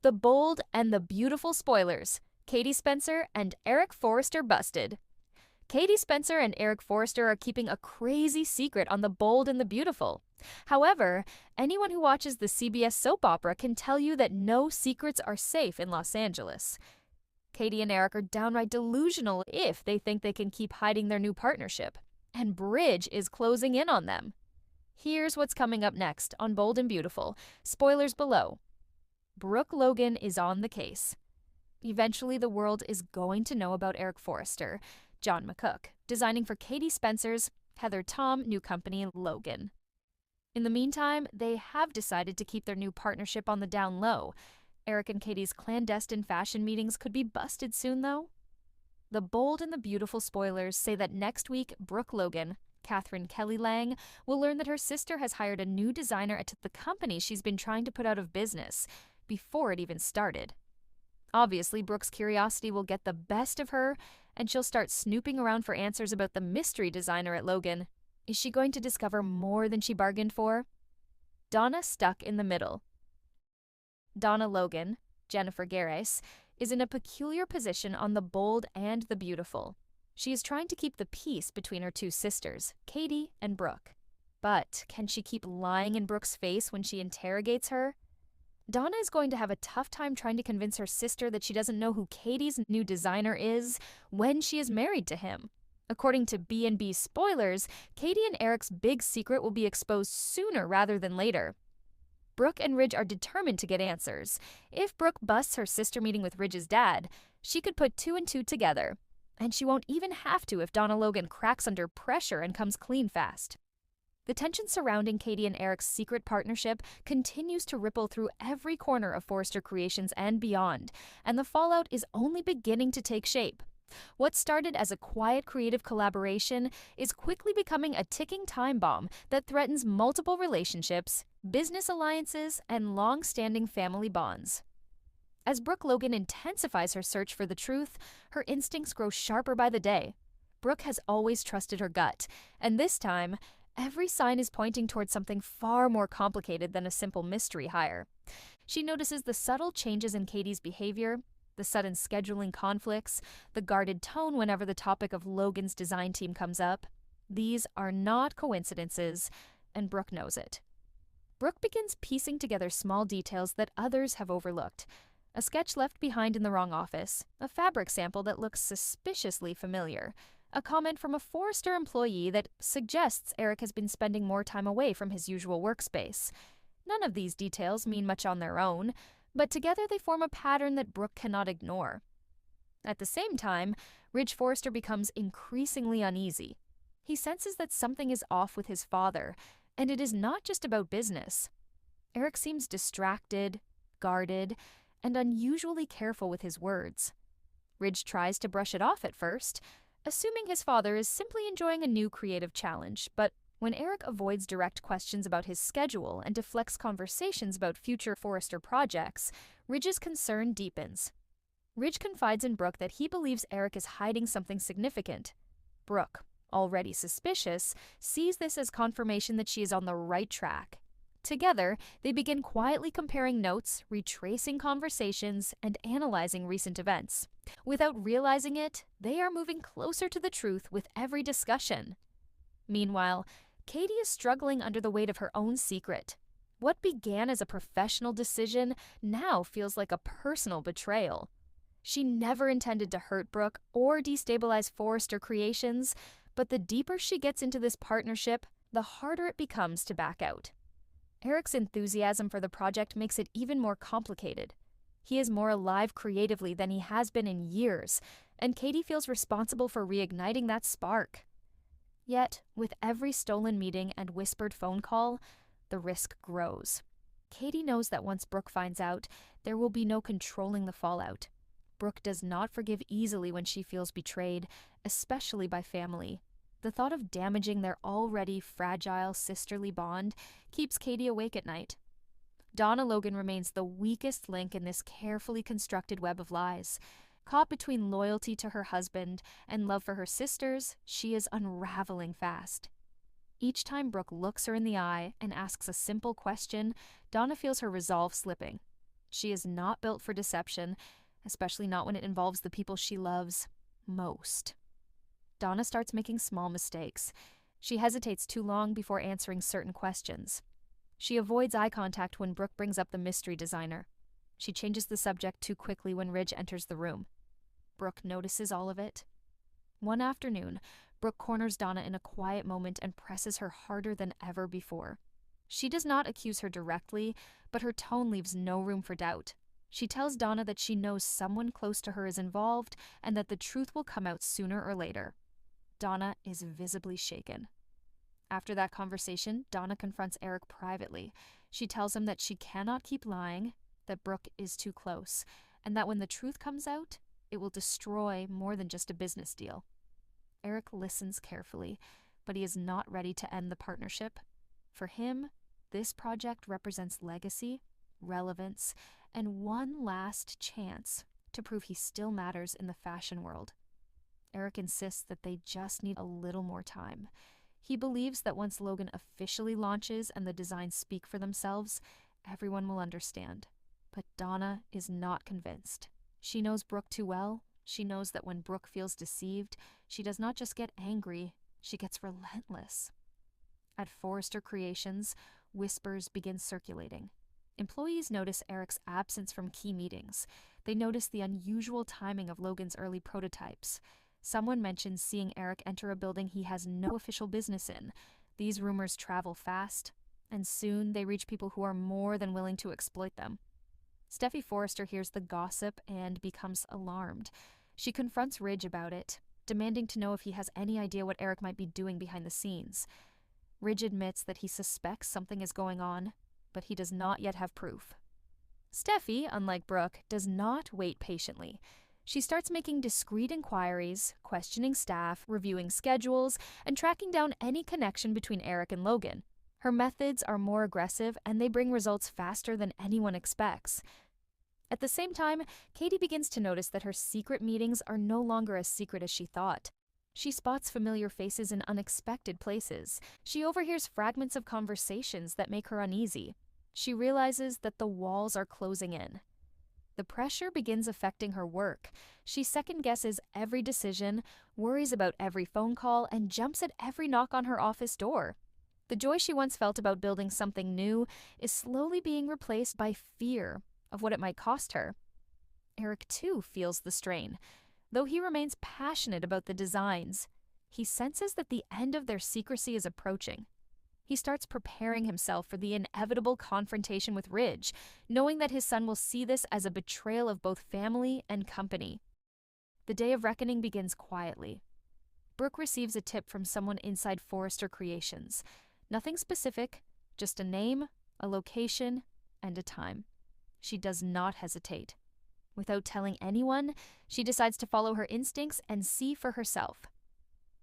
The bold and the beautiful spoilers. Katie Spencer and Eric Forrester busted. Katie Spencer and Eric Forrester are keeping a crazy secret on The Bold and the Beautiful. However, anyone who watches the CBS soap opera can tell you that no secrets are safe in Los Angeles. Katie and Eric are downright delusional if they think they can keep hiding their new partnership. And Bridge is closing in on them. Here's what's coming up next on Bold and Beautiful. Spoilers below. Brooke Logan is on the case. Eventually, the world is going to know about Eric Forrester, John McCook, designing for Katie Spencer's Heather Tom new company, Logan. In the meantime, they have decided to keep their new partnership on the down low. Eric and Katie's clandestine fashion meetings could be busted soon, though. The Bold and the Beautiful spoilers say that next week, Brooke Logan, Catherine Kelly Lang, will learn that her sister has hired a new designer at the company she's been trying to put out of business before it even started. Obviously, Brooke's curiosity will get the best of her, and she'll start snooping around for answers about the mystery designer at Logan. Is she going to discover more than she bargained for? Donna stuck in the middle. Donna Logan, Jennifer Gares, is in a peculiar position on The Bold and the Beautiful. She is trying to keep the peace between her two sisters, Katie and Brooke. But can she keep lying in Brooke's face when she interrogates her? Donna is going to have a tough time trying to convince her sister that she doesn't know who Katie's new designer is when she is married to him. According to B&B spoilers, Katie and Eric's big secret will be exposed sooner rather than later. Brooke and Ridge are determined to get answers. If Brooke busts her sister meeting with Ridge's dad, she could put two and two together. And she won't even have to if Donna Logan cracks under pressure and comes clean fast. The tension surrounding Katie and Eric's secret partnership continues to ripple through every corner of Forrester Creations and beyond, and the fallout is only beginning to take shape. What started as a quiet creative collaboration is quickly becoming a ticking time bomb that threatens multiple relationships, business alliances, and long-standing family bonds. As Brooke Logan intensifies her search for the truth, her instincts grow sharper by the day. Brooke has always trusted her gut, and this time, every sign is pointing towards something far more complicated than a simple mystery hire. She notices the subtle changes in Katie's behavior, the sudden scheduling conflicts, the guarded tone whenever the topic of Logan's design team comes up. These are not coincidences, and Brooke knows it. Brooke begins piecing together small details that others have overlooked. A sketch left behind in the wrong office, a fabric sample that looks suspiciously familiar, a comment from a Forrester employee that suggests Eric has been spending more time away from his usual workspace. None of these details mean much on their own, but together they form a pattern that Brooke cannot ignore. At the same time, Ridge Forrester becomes increasingly uneasy. He senses that something is off with his father, and it is not just about business. Eric seems distracted, guarded, and unusually careful with his words. Ridge tries to brush it off at first, assuming his father is simply enjoying a new creative challenge, but when Eric avoids direct questions about his schedule and deflects conversations about future Forrester projects, Ridge's concern deepens. Ridge confides in Brooke that he believes Eric is hiding something significant. Brooke, already suspicious, sees this as confirmation that she is on the right track. Together, they begin quietly comparing notes, retracing conversations, and analyzing recent events. Without realizing it, they are moving closer to the truth with every discussion. Meanwhile, Katie is struggling under the weight of her own secret. What began as a professional decision now feels like a personal betrayal. She never intended to hurt Brooke or destabilize Forrester Creations, but the deeper she gets into this partnership, the harder it becomes to back out. Eric's enthusiasm for the project makes it even more complicated. He is more alive creatively than he has been in years, and Katie feels responsible for reigniting that spark. Yet, with every stolen meeting and whispered phone call, the risk grows. Katie knows that once Brooke finds out, there will be no controlling the fallout. Brooke does not forgive easily when she feels betrayed, especially by family. The thought of damaging their already fragile sisterly bond keeps Katie awake at night. Donna Logan remains the weakest link in this carefully constructed web of lies. Caught between loyalty to her husband and love for her sisters, she is unraveling fast. Each time Brooke looks her in the eye and asks a simple question, Donna feels her resolve slipping. She is not built for deception, especially not when it involves the people she loves most. Donna starts making small mistakes. She hesitates too long before answering certain questions. She avoids eye contact when Brooke brings up the mystery designer. She changes the subject too quickly when Ridge enters the room. Brooke notices all of it. One afternoon, Brooke corners Donna in a quiet moment and presses her harder than ever before. She does not accuse her directly, but her tone leaves no room for doubt. She tells Donna that she knows someone close to her is involved and that the truth will come out sooner or later. Donna is visibly shaken. After that conversation, Donna confronts Eric privately. She tells him that she cannot keep lying, that Brooke is too close, and that when the truth comes out, it will destroy more than just a business deal. Eric listens carefully, but he is not ready to end the partnership. For him, this project represents legacy, relevance, and one last chance to prove he still matters in the fashion world. Eric insists that they just need a little more time. He believes that once Logan officially launches and the designs speak for themselves, everyone will understand. But Donna is not convinced. She knows Brooke too well. She knows that when Brooke feels deceived, she does not just get angry, she gets relentless. At Forrester Creations, whispers begin circulating. Employees notice Eric's absence from key meetings. They notice the unusual timing of Logan's early prototypes. Someone mentions seeing Eric enter a building he has no official business in. These rumors travel fast, and soon they reach people who are more than willing to exploit them. Steffi Forrester hears the gossip and becomes alarmed. She confronts Ridge about it, demanding to know if he has any idea what Eric might be doing behind the scenes. Ridge admits that he suspects something is going on, but he does not yet have proof. Steffi, unlike Brooke, does not wait patiently. She starts making discreet inquiries, questioning staff, reviewing schedules, and tracking down any connection between Eric and Logan. Her methods are more aggressive, and they bring results faster than anyone expects. At the same time, Katie begins to notice that her secret meetings are no longer as secret as she thought. She spots familiar faces in unexpected places. She overhears fragments of conversations that make her uneasy. She realizes that the walls are closing in. The pressure begins affecting her work. She second-guesses every decision, worries about every phone call, and jumps at every knock on her office door. The joy she once felt about building something new is slowly being replaced by fear of what it might cost her. Eric, too, feels the strain. Though he remains passionate about the designs, he senses that the end of their secrecy is approaching. He starts preparing himself for the inevitable confrontation with Ridge, knowing that his son will see this as a betrayal of both family and company. The day of reckoning begins quietly. Brooke receives a tip from someone inside Forrester Creations. Nothing specific, just a name, a location, and a time. She does not hesitate. Without telling anyone, she decides to follow her instincts and see for herself.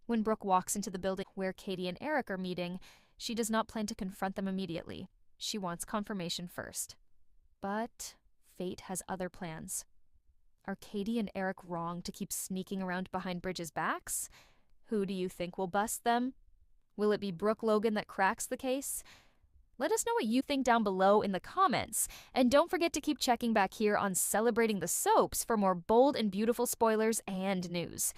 When Brooke walks into the building where Katie and Eric are meeting, she does not plan to confront them immediately. She wants confirmation first. But fate has other plans. Are Katie and Eric wrong to keep sneaking around behind Bridge's backs? Who do you think will bust them? Will it be Brooke Logan that cracks the case? Let us know what you think down below in the comments. And don't forget to keep checking back here on Celebrating the Soaps for more bold and beautiful spoilers and news.